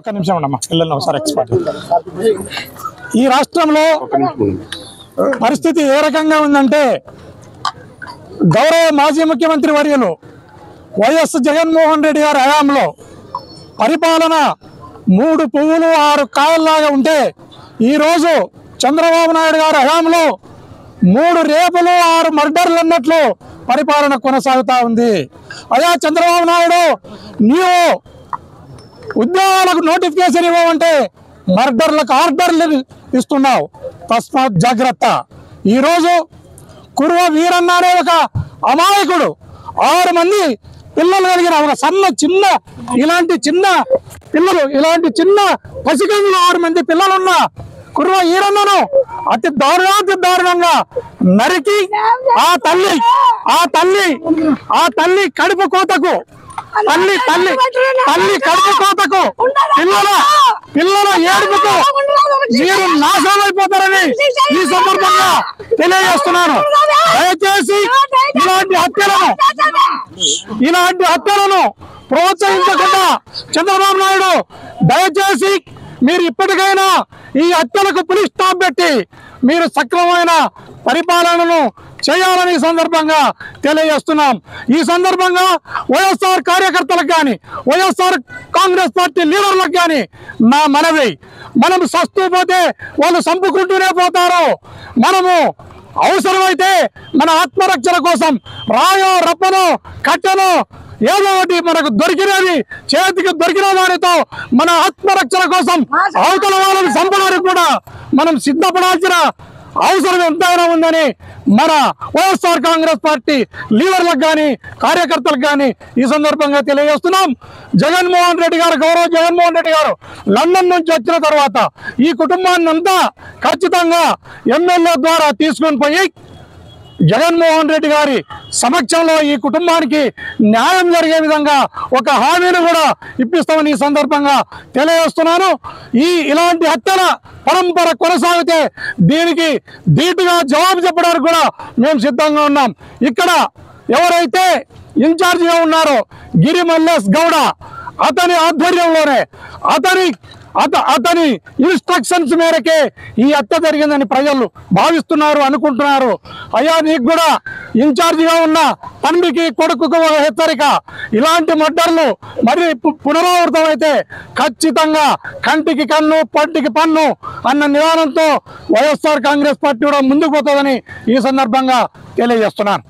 ఒక్క నిమిషం ఉండమ్మా పిల్లల్ని ఒకసారి ఎక్స్పర్ట్. ఈ రాష్ట్రంలో పరిస్థితి ఏ రకంగా ఉందంటే గౌరవ మాజీ ముఖ్యమంత్రి వర్యులు వైఎస్ జగన్మోహన్ రెడ్డి గారి హయాంలో పరిపాలన 3 పువ్వులు 6 కాయల్లాగా ఉంటే ఈరోజు చంద్రబాబు నాయుడు గారి హయాంలో 3 రేపులు 6 మర్డర్లు అన్నట్లు పరిపాలన కొనసాగుతా ఉంది. అయ్యా చంద్రబాబు నాయుడు, నీవు ఉద్యోగాలకు నోటిఫికేషన్ ఇవ్వమంటే మర్డర్లకు ఆర్డర్లు ఇస్తున్నావు, తస్మాత్ జాగ్రత్త. ఈరోజు కుర్వ వీరన్న అనే ఒక అమాయకుడు 6 మంది పిల్లలు కలిగిన ఒక చిన్న ఇలాంటి చిన్న పసికంలో 6 మంది పిల్లలున్న కుర్వ వీరన్నను అతి దారుణంగా నరికి ఆ తల్లి కడుపు కోతకు కడుపు కోతకు పిల్లల ఏడుపుకు మీరు నాశనం అయిపోతారని ఈ సందర్భంగా తెలియజేస్తున్నాను. దయచేసి ఇలాంటి హత్యలను ప్రోత్సహించకుండా చంద్రబాబు నాయుడు దయచేసి మీరు ఇప్పటికైనా ఈ హత్యలకు పులి స్టాప్ పెట్టి మీరు సక్రమమైన పరిపాలనను చేయాలని సందర్భంగా తెలియజేస్తున్నాం. ఈ సందర్భంగా వైఎస్ఆర్ కార్యకర్తలకు కానీ వైఎస్ఆర్ కాంగ్రెస్ పార్టీ లీడర్లకు కానీ నా మనవి, మనం సస్తూ పోతే వాళ్ళు చంపుకుంటూనే పోతారు. మనము అవసరమైతే మన ఆత్మరక్షణ కోసం రాయో రప్పనో కట్టెనో ఏదో ఒకటి మనకు దొరికినది చేతికి దొరికిన వారితో మన ఆత్మరక్షణ కోసం అవతల వాళ్ళని చంపడానికి కూడా మనం సిద్ధపడాల్సిన అవసరం ఎంతైనా ఉందని మన వైఎస్ఆర్ కాంగ్రెస్ పార్టీ లీడర్లకు కానీ కార్యకర్తలకు కానీ ఈ సందర్భంగా తెలియజేస్తున్నాం. గౌరవ జగన్మోహన్ రెడ్డి గారు లండన్ నుంచి వచ్చిన తర్వాత ఈ కుటుంబాన్ని అంతా ఖచ్చితంగా ఎమ్మెల్యే ద్వారా తీసుకొని పోయి జగన్మోహన్ రెడ్డి గారి సమక్షంలో ఈ కుటుంబానికి న్యాయం జరిగే విధంగా ఒక హామీని కూడా ఇప్పిస్తామని ఈ సందర్భంగా తెలియజేస్తున్నాను. ఇలాంటి హత్యల పరంపర కొనసాగితే దీనికి ధీటుగా జవాబు చెప్పడానికి కూడా మేము సిద్ధంగా ఉన్నాం. ఇక్కడ ఎవరైతే ఇన్ఛార్జిగా ఉన్నారో గిరి మల్లేష్ గౌడ, అతని ఆధ్వర్యంలోనే అతని ఇన్స్ట్రక్షన్స్ మేరకే ఈ హత్య జరిగిందని ప్రజలు భావిస్తున్నారు, అనుకుంటున్నారు. అయ్యా నీకు కూడా ఇన్ఛార్జిగా ఉన్న తండ్రికి కొడుకుకు ఒక హెచ్చరిక, ఇలాంటి మర్డర్లు మరి పునరావృతం అయితే ఖచ్చితంగా కంటికి కన్ను పంటికి పన్ను అన్న నిదానంతో వైఎస్ఆర్ కాంగ్రెస్ పార్టీ కూడా ముందుకు పోతుందని ఈ సందర్భంగా తెలియజేస్తున్నాను.